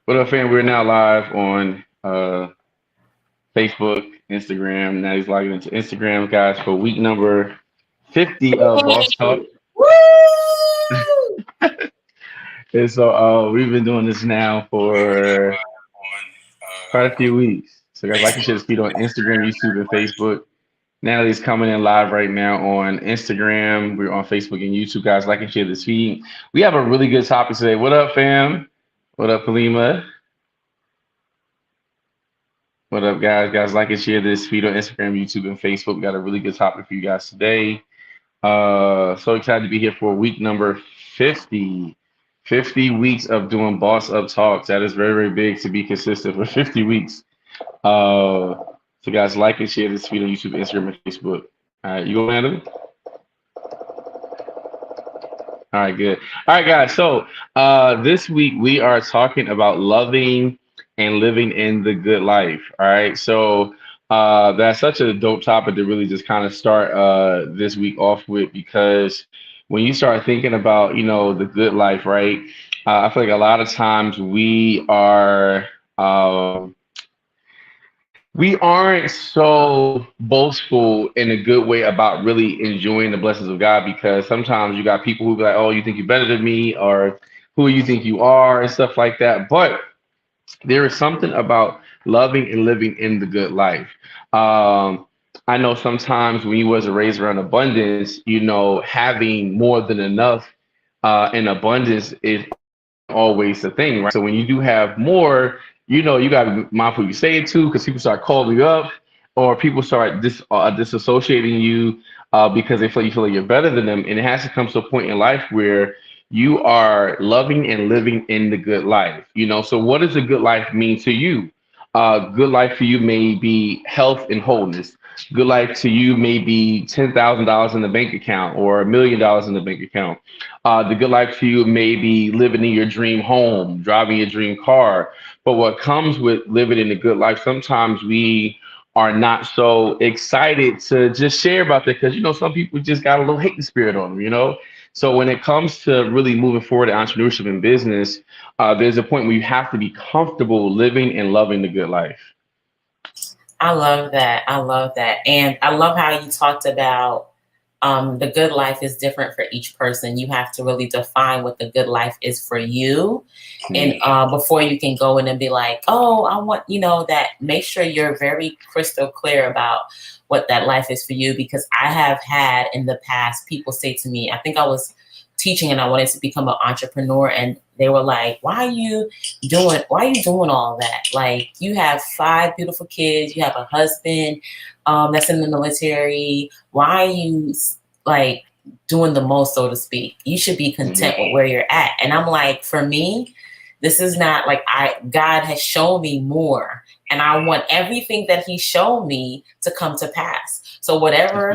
What up, fam? We're now live on Facebook, Instagram. Now he's logging into Instagram, guys, for week number 50 of Boss Talk. Woo! And so we've been doing this now for quite a few weeks. So, guys, like and share this feed on Instagram, YouTube, and Facebook. Natalie's coming in live right now on Instagram. We're on Facebook and YouTube, guys. Like and share this feed. We have a really good topic today. What up, fam? What up, Halima? What up, guys? Guys, like and share this feed on Instagram, YouTube, and Facebook. We got a really good topic for you guys today. So excited to be here for week number 50. 50 weeks of doing Boss Up Talks. That is very, very big to be consistent for 50 weeks. So, guys, like and share this feed on YouTube, Instagram, and Facebook. All right, you go, Natalie? All right, good. All right, guys. So this week we are talking about loving and living in the good life. All right. So that's such a dope topic to really just kind of start this week off with because when you start thinking about, the good life, right? I feel like a lot of times we aren't so boastful in a good way about really enjoying the blessings of God because sometimes you got people who be like, oh, you think you're better than me, or who you think you are, and stuff like that. But there is something about loving and living in the good life. Um, I know sometimes when you wasn't raised around abundance, having more than enough in abundance isn't always the thing, right? So when you do have more, you got to be mindful who you say it to because people start calling you up or people start disassociating you because they feel you feel like you're better than them. And it has to come to a point in life where you are loving and living in the good life. So what does a good life mean to you? Good life for you may be health and wholeness. Good life to you may be $10,000 in the bank account or $1 million in the bank account. The good life to you may be living in your dream home, driving your dream car. But what comes with living in a good life, sometimes we are not so excited to just share about that because some people just got a little hating spirit on them. So when it comes to really moving forward in entrepreneurship and business, there's a point where you have to be comfortable living and loving the good life. I love that. I love that. And I love how you talked about the good life is different for each person. You have to really define what the good life is for you. And before you can go in and be like, oh, I want, that, make sure you're very crystal clear about what that life is for you. Because I have had in the past people say to me, I think I was teaching and I wanted to become an entrepreneur, and they were like, why are you doing all that? Like, you have 5 beautiful kids, you have a husband that's in the military. Why are you like doing the most, so to speak? You should be content with where you're at. And I'm like, for me, this is not like God has shown me more, and I want everything that He showed me to come to pass. So whoever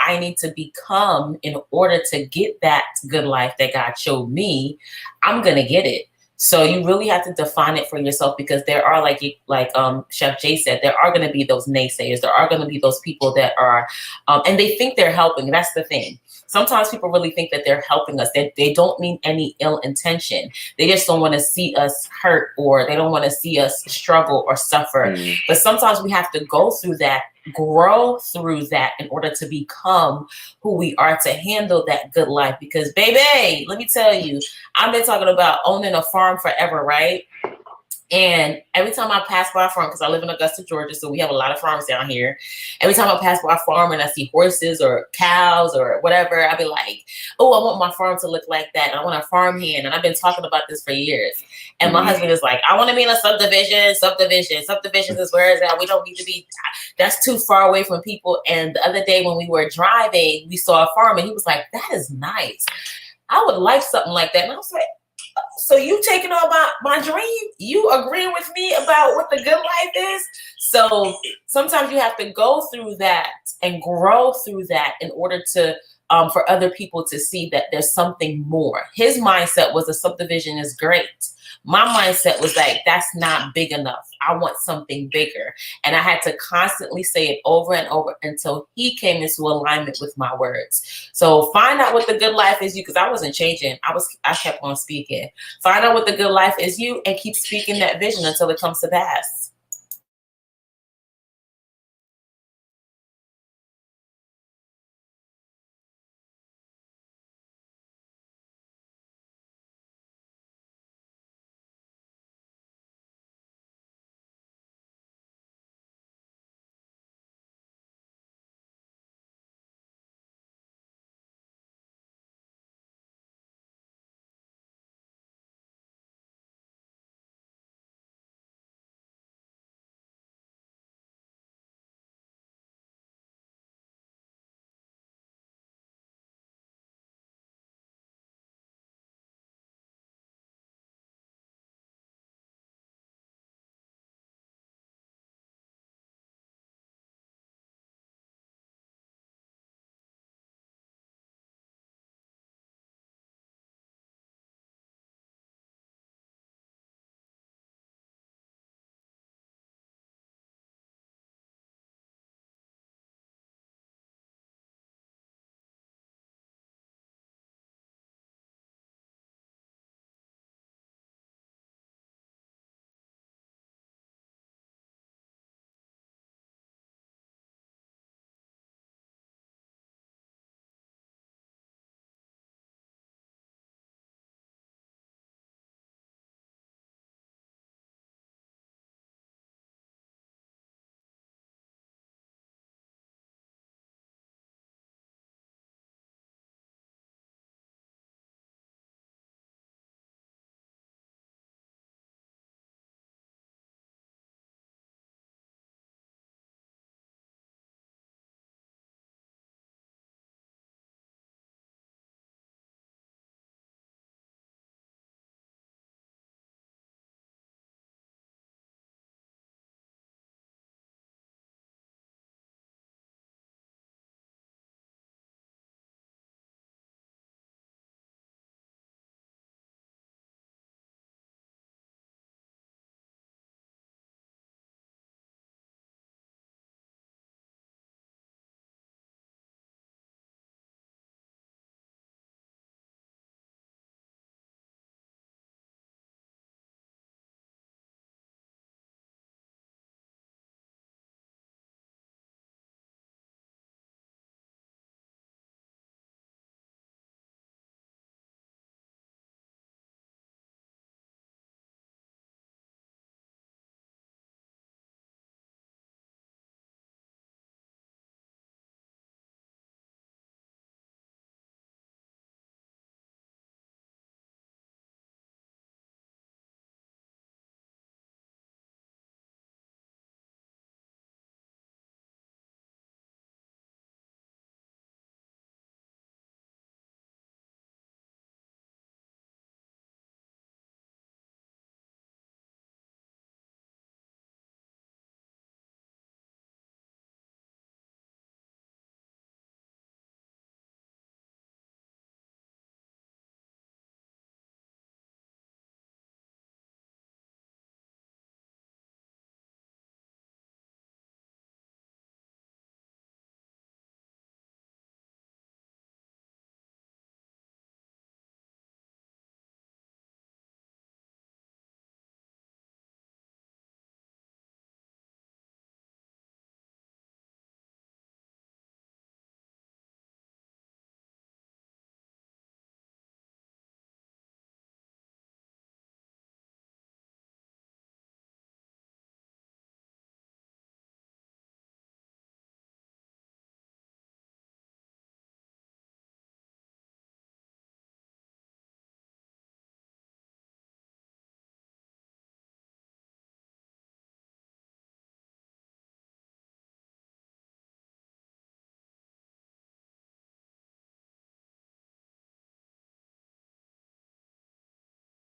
I need to become in order to get that good life that God showed me, I'm gonna get it. So you really have to define it for yourself, because there are, like Chef J said, there are going to be those naysayers. There are going to be those people that are, and they think they're helping. That's the thing. Sometimes people really think that they're helping us. They don't mean any ill intention. They just don't want to see us hurt, or they don't want to see us struggle or suffer. But sometimes we have to go through that, grow through that, in order to become who we are to handle that good life. Because, baby, let me tell you, I've been talking about owning a farm forever, right? And every time I pass by a farm, because I live in Augusta, Georgia, so we have a lot of farms down here. Every time I pass by a farm and I see horses or cows or whatever, I'll be like, oh, I want my farm to look like that. And I want a farm hand. And I've been talking about this for years. And my husband is like, I want to be in a subdivision. Subdivisions is where it's at. We don't need to be, that's too far away from people. And the other day when we were driving, we saw a farm and he was like, that is nice. I would like something like that. And I was like, so you taking on my dream? You agreeing with me about what the good life is? So sometimes you have to go through that and grow through that in order to for other people to see that there's something more. His mindset was a subdivision is great. My mindset was like, that's not big enough. I want something bigger. And I had to constantly say it over and over until he came into alignment with my words. So find out what the good life is you, because I wasn't changing. I kept on speaking. Find out what the good life is you and keep speaking that vision until it comes to pass.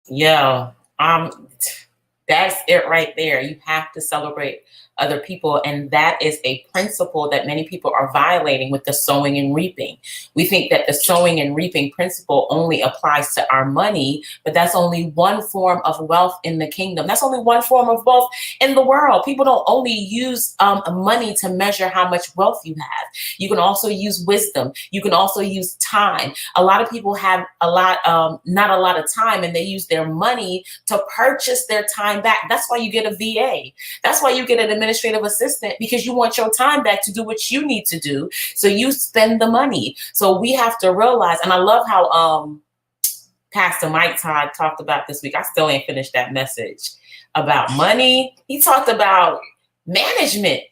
Yeah. Um That's it right there. You have to celebrate other people. And that is a principle that many people are violating with the sowing and reaping. We think that the sowing and reaping principle only applies to our money, but that's only one form of wealth in the kingdom. That's only one form of wealth in the world. People don't only use money to measure how much wealth you have. You can also use wisdom. You can also use time. A lot of people have not a lot of time, and they use their money to purchase their time back. That's why you get a VA. That's why you get an administrative assistant, because you want your time back to do what you need to do. So you spend the money. So we have to realize, and I love how Pastor Mike Todd talked about this week. I still ain't finished that message about money. He talked about management.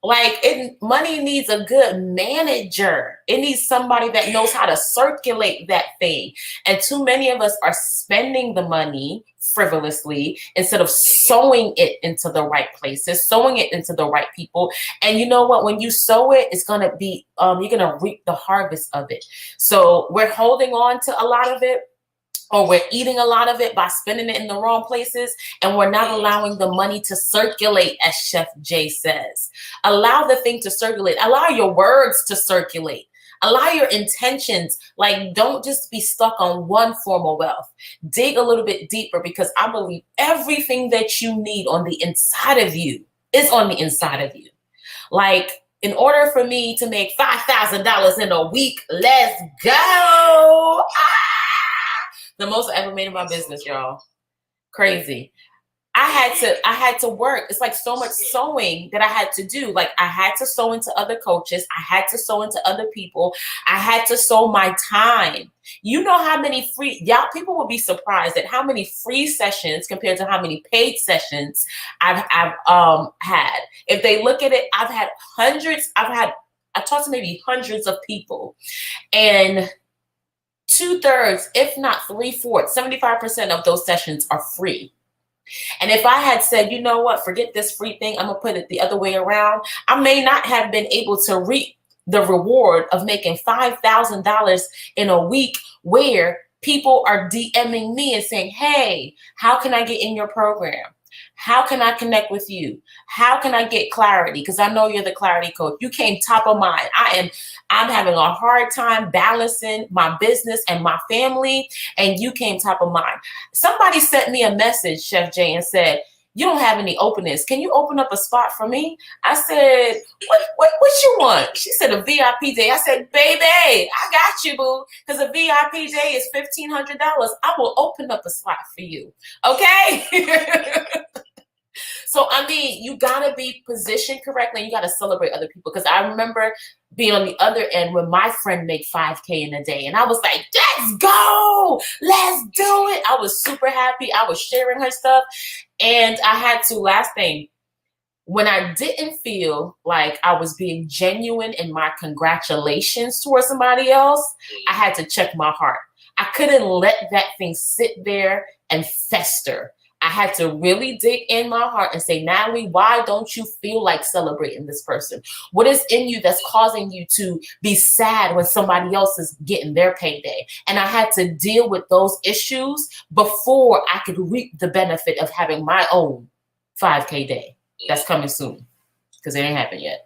Like money needs a good manager. It needs somebody that knows how to circulate that thing. And too many of us are spending the money frivolously instead of sowing it into the right places, sowing it into the right people. And you know what? When you sow it, it's going to be, you're going to reap the harvest of it. So we're holding on to a lot of it, or we're eating a lot of it by spending it in the wrong places, and we're not allowing the money to circulate, as Chef J says. Allow the thing to circulate. Allow your words to circulate. Allow your intentions. Like, don't just be stuck on one form of wealth. Dig a little bit deeper, because I believe everything that you need on the inside of you is on the inside of you. Like, in order for me to make $5,000 in a week, let's go. The most I ever made in my business, y'all. Crazy. I had to work. It's like so much sewing that I had to do. Like, I had to sew into other coaches. I had to sew into other people. I had to sew my time. You know how many people will be surprised at how many free sessions compared to how many paid sessions I've had. If they look at it, I talked to maybe hundreds of people, and 2/3, if not 3/4, 75% of those sessions are free. And if I had said, you know what, forget this free thing, I'm going to put it the other way around, I may not have been able to reap the reward of making $5,000 in a week, where people are DMing me and saying, hey, how can I get in your program? How can I connect with you? How can I get clarity? Because I know you're the clarity coach. You came top of mind. I'm having a hard time balancing my business and my family, and you came top of mind. Somebody sent me a message, Chef J, and said, you don't have any openings. Can you open up a spot for me? I said, what you want? She said, a VIP day. I said, baby, I got you, boo. Because a VIP day is $1,500. I will open up a spot for you. Okay? So, I mean, you got to be positioned correctly, and you got to celebrate other people. Because I remember being on the other end when my friend made 5K in a day, and I was like, let's go, let's do it. I was super happy. I was sharing her stuff. And I had to, last thing, when I didn't feel like I was being genuine in my congratulations towards somebody else, I had to check my heart. I couldn't let that thing sit there and fester. I had to really dig in my heart and say, Natalie, why don't you feel like celebrating this person? What is in you that's causing you to be sad when somebody else is getting their payday? And I had to deal with those issues before I could reap the benefit of having my own 5K day. That's coming soon, because it ain't happened yet.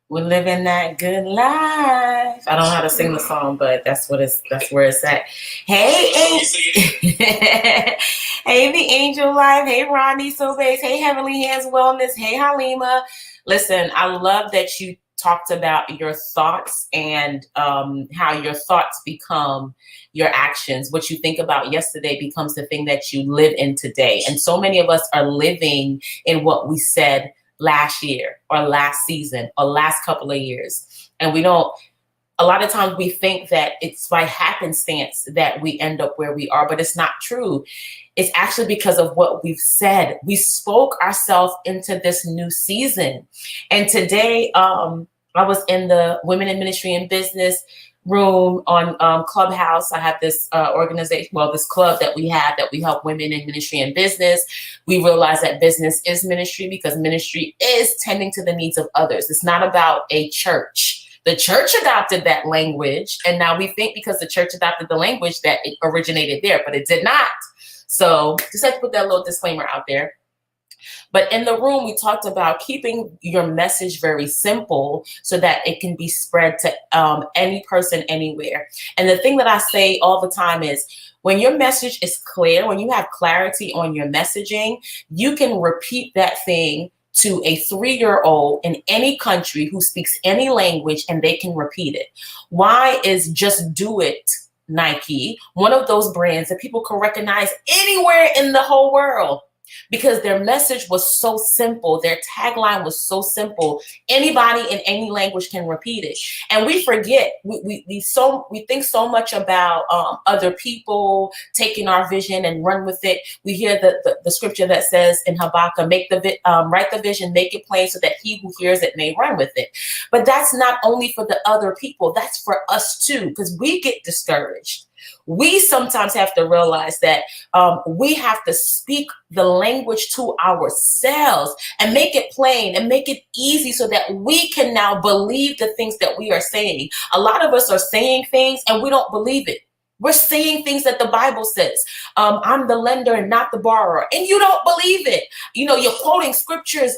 We're living that good life. I don't know how to sing the song, but that's where it's at. Hey, hey, the Angel Life. Hey, Ronnie Sobase. Hey, Heavenly Hands Wellness. Hey, Halima. Listen, I love that you talked about your thoughts and how your thoughts become your actions. What you think about yesterday becomes the thing that you live in today. And so many of us are living in what we said last year or last season or last couple of years. And we don't, a lot of times we think that it's by happenstance that we end up where we are, but it's not true. It's actually because of what we've said. We spoke ourselves into this new season. And today, I was in the Women in Ministry and Business room on Clubhouse. I have this organization, well, this club that we have that we help women in ministry and business. We realize that business is ministry because ministry is tending to the needs of others. It's not about a church. The church adopted that language, and now we think because the church adopted the language that it originated there, but it did not. So just have to put that little disclaimer out there. But in the room, we talked about keeping your message very simple so that it can be spread to any person anywhere. And the thing that I say all the time is when your message is clear, when you have clarity on your messaging, you can repeat that thing to a 3-year-old in any country who speaks any language and they can repeat it. Why is Just Do It Nike one of those brands that people can recognize anywhere in the whole world? Because their message was so simple, their tagline was so simple. Anybody in any language can repeat it, and we forget. We think so much about other people taking our vision and run with it. We hear the scripture that says in Habakkuk, write the vision, make it plain, so that he who hears it may run with it. But that's not only for the other people; that's for us too, because we get discouraged. We sometimes have to realize that we have to speak the language to ourselves and make it plain and make it easy so that we can now believe the things that we are saying. A lot of us are saying things and we don't believe it. We're saying things that the Bible says. I'm the lender and not the borrower. And you don't believe it. You know, you're quoting scriptures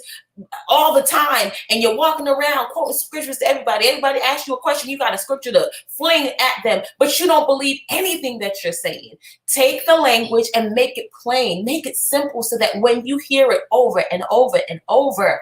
all the time and you're walking around quoting scriptures to everybody. Everybody asks you a question, you got a scripture to fling at them, but you don't believe anything that you're saying. Take the language and make it plain, make it simple so that when you hear it over and over and over,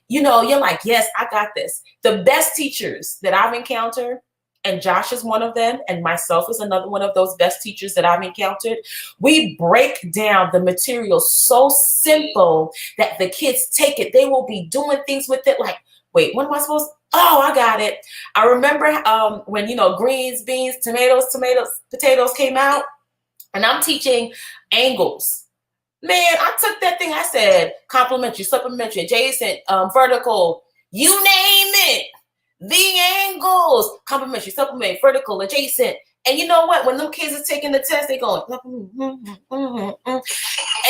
you know, you're like, yes, I got this. The best teachers that I've encountered, and Josh is one of them, and myself is another one of those best teachers that I've encountered. We break down the material so simple that the kids take it. They will be doing things with it like, wait, what am I supposed to? Oh, I got it. I remember when, you know, greens, beans, tomatoes, potatoes came out, and I'm teaching angles. Man, I took that thing. I said complementary, supplementary, adjacent, vertical, you name it. The angles, complementary, supplementary, vertical, adjacent. And you know what? When them kids are taking the test, they going, and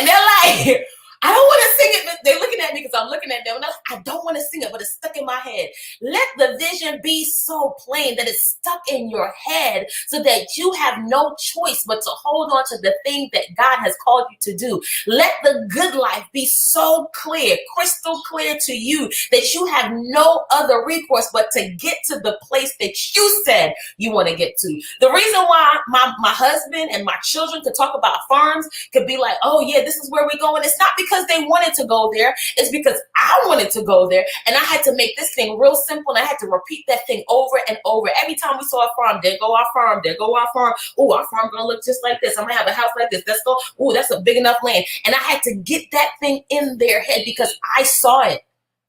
they're like, I don't want to sing it, but they're looking at me because I'm looking at them. And I don't want to sing it, but it's stuck in my head. Let the vision be so plain that it's stuck in your head so that you have no choice but to hold on to the thing that God has called you to do. Let the good life be so clear, crystal clear to you that you have no other recourse but to get to the place that you said you want to get to. The reason why my husband and my children could talk about farms, could be like, oh yeah, this is where we're going. It's not because they wanted to go there. It's because I wanted to go there. And I had to make this thing real simple. And I had to repeat that thing over and over. Every time we saw a farm, there go our farm, there go our farm. Oh, our farm gonna look just like this. I'm gonna have a house like this. Let's go. Oh, that's a big enough land. And I had to get that thing in their head because I saw it.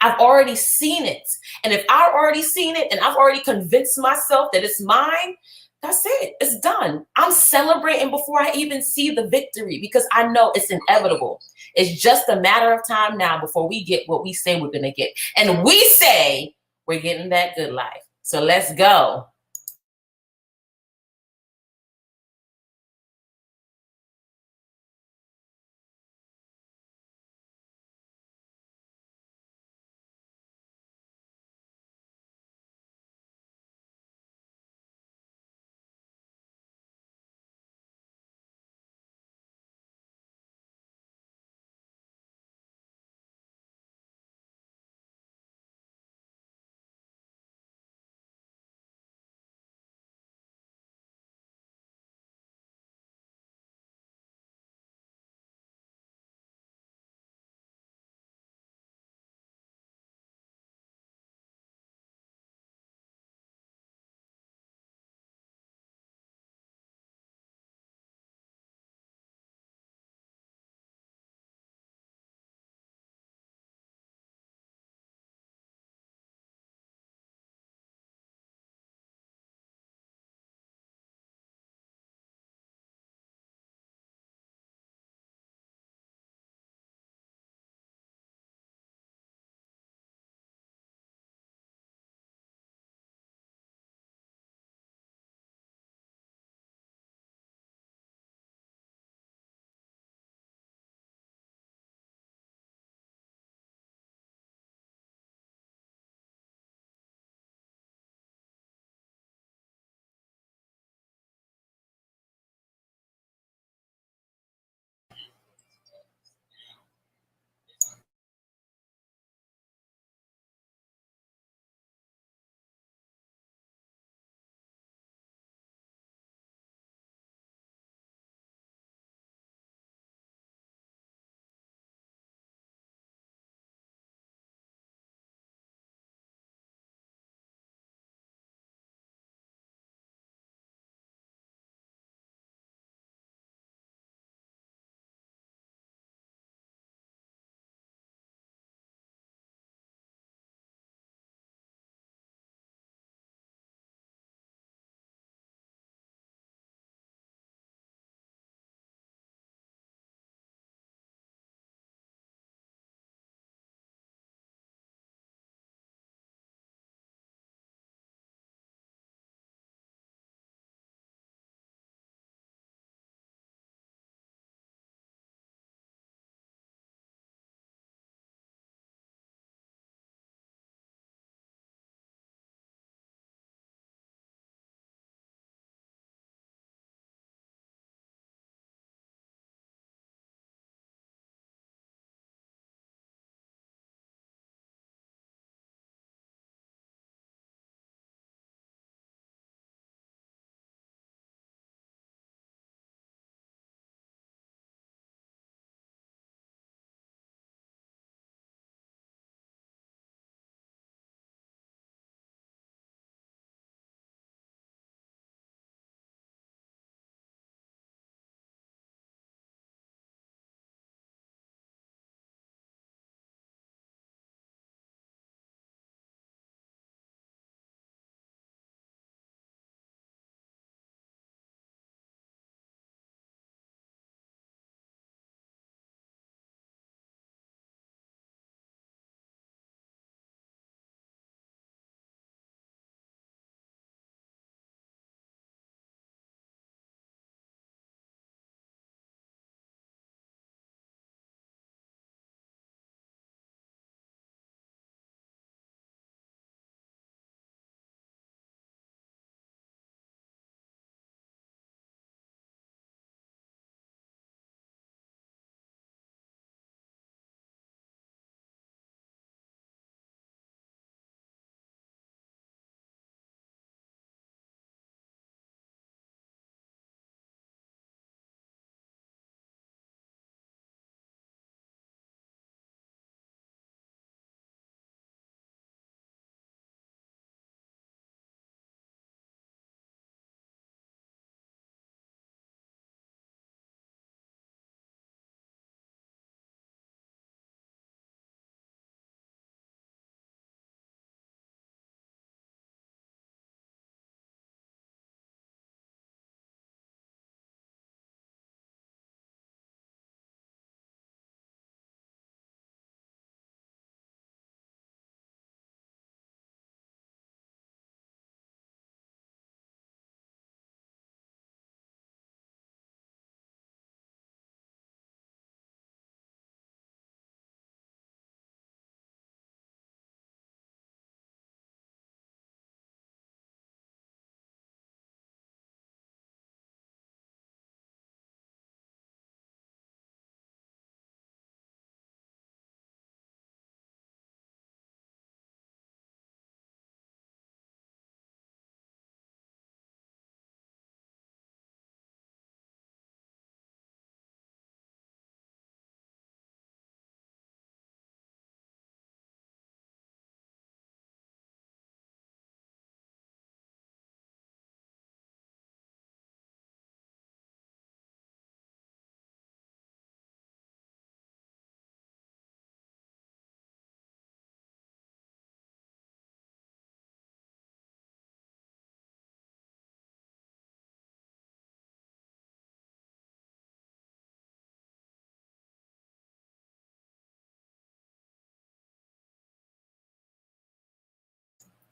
I've already seen it. And if I've already seen it and I've already convinced myself that it's mine, that's it. It's done. I'm celebrating before I even see the victory because I know it's inevitable. It's just a matter of time now before we get what we say we're going to get. And we say we're getting that good life. So let's go.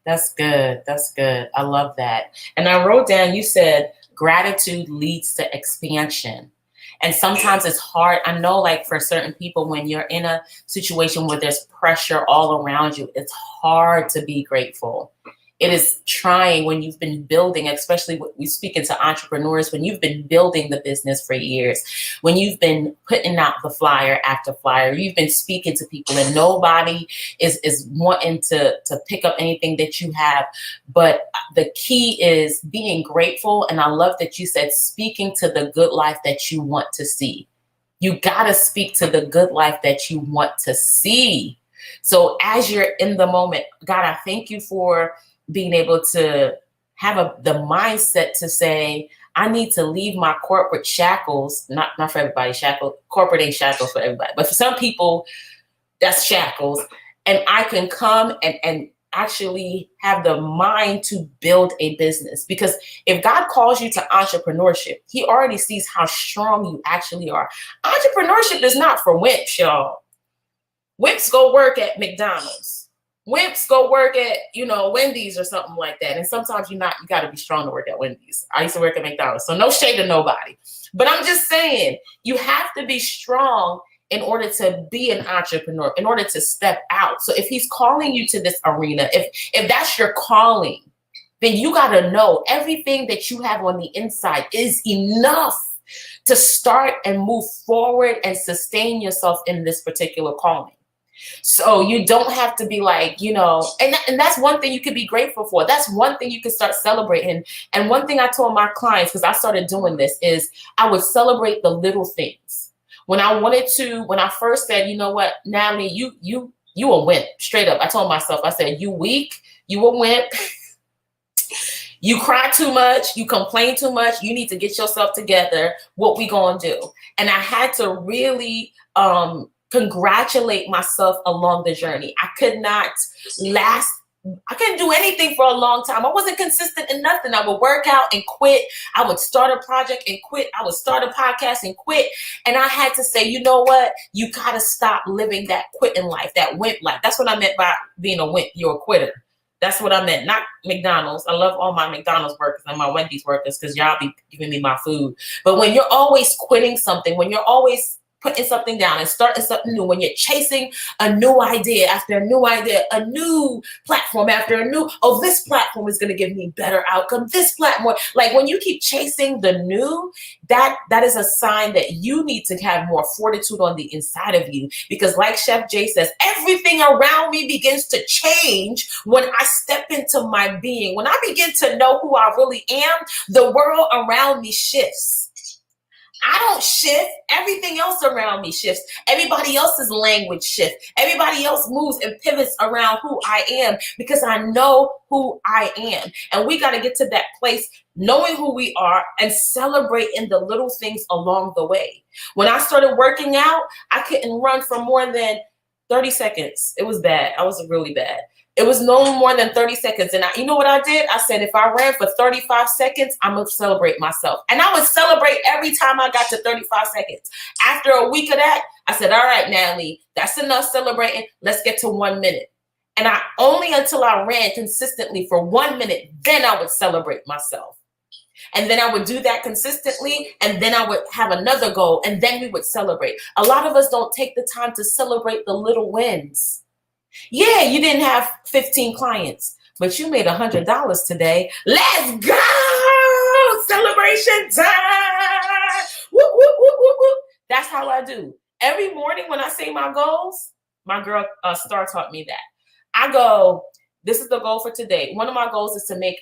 That's good. That's good. I love that. And I wrote down, you said gratitude leads to expansion. And sometimes it's hard. I know, like for certain people, when you're in a situation where there's pressure all around you, it's hard to be grateful. It is trying when you've been building, especially when we speak into entrepreneurs, when you've been building the business for years, when you've been putting out the flyer after flyer, you've been speaking to people and nobody is wanting to pick up anything that you have. But the key is being grateful. And I love that you said speaking to the good life that you want to see. You got to speak to the good life that you want to see. So as you're in the moment, God, I thank you for being able to have the mindset to say, I need to leave my corporate shackles, not for everybody, corporate ain't shackles for everybody, but for some people, that's shackles. And I can come and actually have the mind to build a business. Because if God calls you to entrepreneurship, he already sees how strong you actually are. Entrepreneurship is not for wimps, y'all. Wimps go work at McDonald's. Wimps go work at, Wendy's or something like that. And sometimes you got to be strong to work at Wendy's. I used to work at McDonald's, so no shade to nobody. But I'm just saying, you have to be strong in order to be an entrepreneur, in order to step out. So if he's calling you to this arena, if that's your calling, then you got to know everything that you have on the inside is enough to start and move forward and sustain yourself in this particular calling. So you don't have to be like, and that's one thing you could be grateful for. That's one thing you could start celebrating. And one thing I told my clients, because I started doing this, is I would celebrate the little things. When I first said, you know what, Natalie, you a wimp, straight up. I told myself, I said, you weak, you a wimp. You cry too much, you complain too much, you need to get yourself together. What we gonna do? And I had to really, congratulate myself along the journey. I couldn't do anything for a long time. I wasn't consistent in nothing. I would work out and quit. I would start a project and quit. I would start a podcast and quit. And I had to say, you know what? You got to stop living that quitting life, that wimp life. That's what I meant by being a wimp. You're a quitter. That's what I meant, not McDonald's. I love all my McDonald's workers and my Wendy's workers because y'all be giving me my food. But when you're always quitting something, when you're always putting something down and starting something new, when you're chasing a new idea after a new idea, a new platform after this platform is going to give me better outcome. This platform, like when you keep chasing the new, that is a sign that you need to have more fortitude on the inside of you. Because like Chef J says, everything around me begins to change when I step into my being. When I begin to know who I really am, the world around me shifts. I don't shift. Everything else around me shifts. Everybody else's language shifts. Everybody else moves and pivots around who I am because I know who I am. And we got to get to that place knowing who we are and celebrating the little things along the way. When I started working out, I couldn't run for more than 30 seconds. It was bad. I was really bad. It was no more than 30 seconds. And you know what I did? I said, if I ran for 35 seconds, I'm going to celebrate myself. And I would celebrate every time I got to 35 seconds. After a week of that, I said, all right, Natalie, that's enough celebrating. Let's get to 1 minute. And only until I ran consistently for 1 minute, then I would celebrate myself. And then I would do that consistently. And then I would have another goal. And then we would celebrate. A lot of us don't take the time to celebrate the little wins. Yeah, you didn't have 15 clients, but you made $100 today. Let's go! Celebration time! Whoop, whoop, whoop, whoop, whoop. That's how I do. Every morning when I say my goals, my girl Star taught me that. I go, this is the goal for today. One of my goals is to make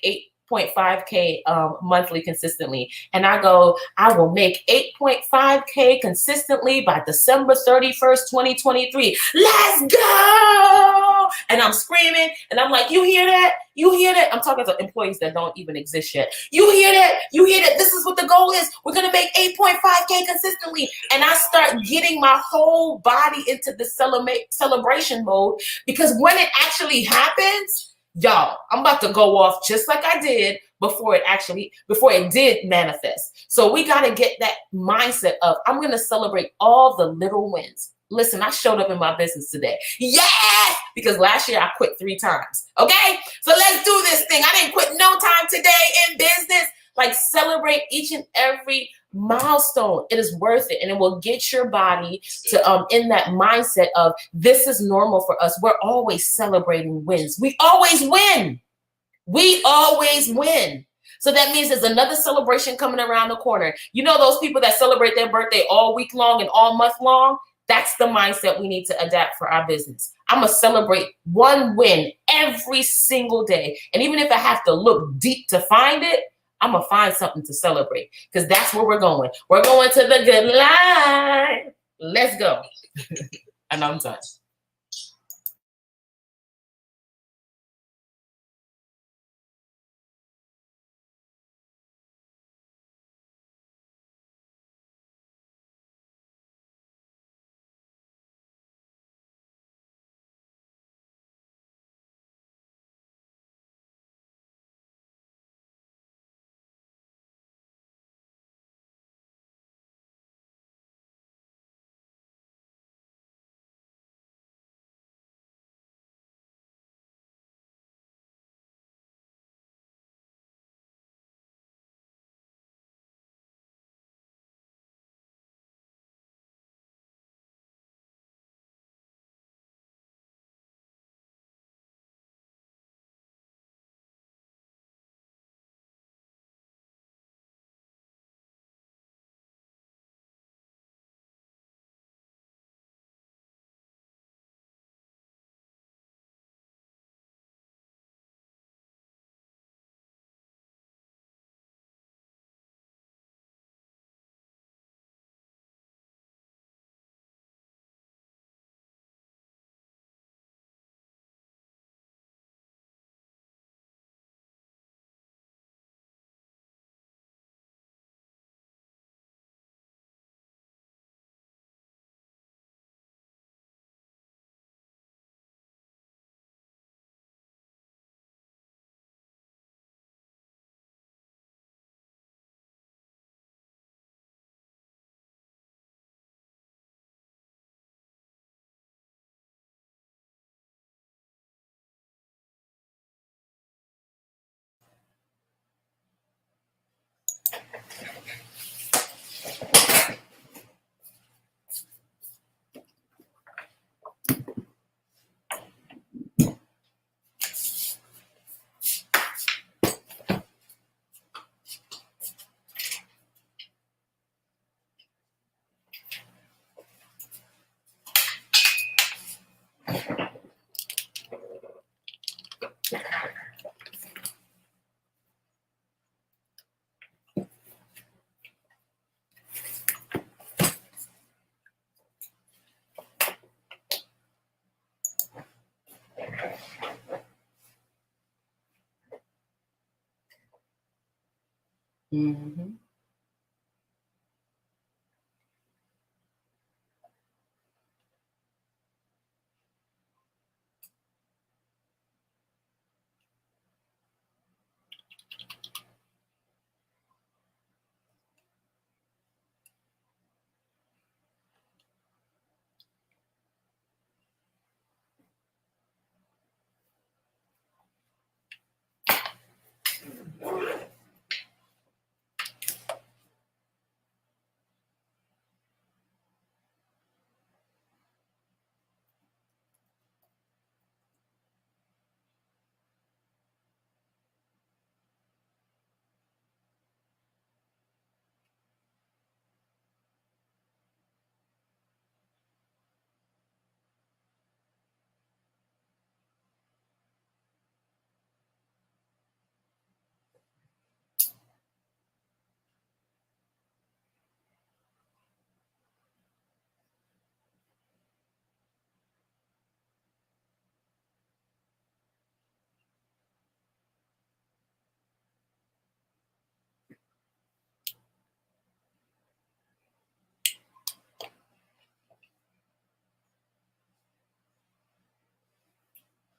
8.5K monthly consistently. And I go, I will make 8.5K consistently by December 31st, 2023. Let's go! And I'm screaming and I'm like, you hear that? You hear that? I'm talking to employees that don't even exist yet. You hear that? You hear that? This is what the goal is. We're going to make 8.5K consistently. And I start getting my whole body into the celebration mode because when it actually happens, y'all, I'm about to go off just like I did before it did manifest. So we got to get that mindset of, I'm going to celebrate all the little wins. Listen, I showed up in my business today. Yes! Because last year I quit 3 times. Okay? So let's do this thing. I didn't quit no time today in business. Like, celebrate each and every milestone. It is worth it, and it will get your body to in that mindset of this is normal for us. We're always celebrating wins. We always win. We always win. So that means there's another celebration coming around the corner. You know those people that celebrate their birthday all week long and all month long? That's the mindset we need to adapt for our business. I'm going to celebrate one win every single day. And even if I have to look deep to find it, I'm going to find something to celebrate, because that's where we're going. We're going to the good life. Let's go. And I'm done. Mm-hmm.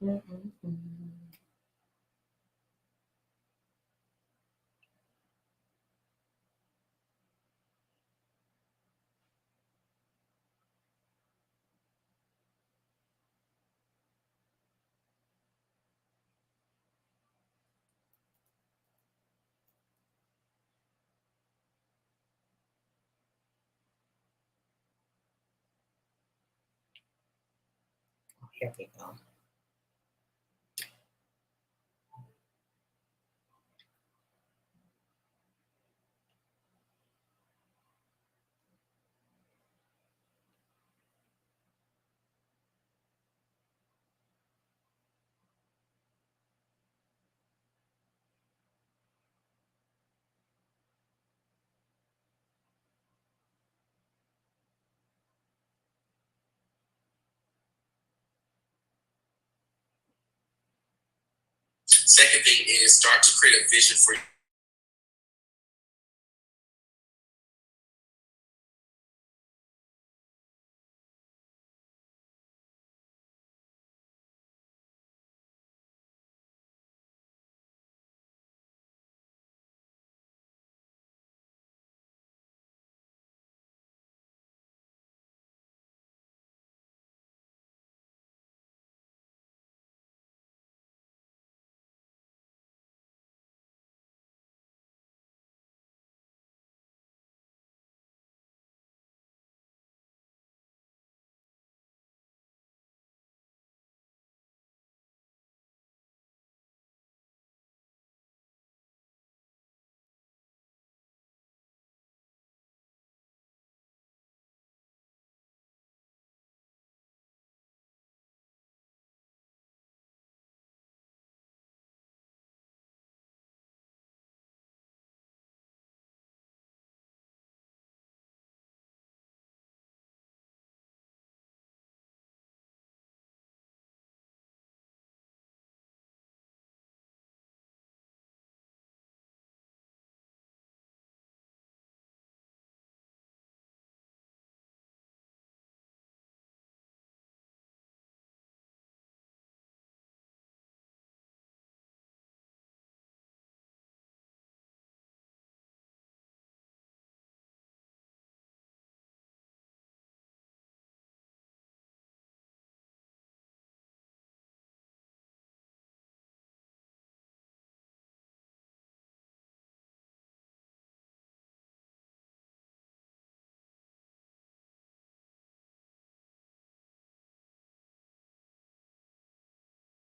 Mm-hmm. Here we go. Second thing is start to create a vision for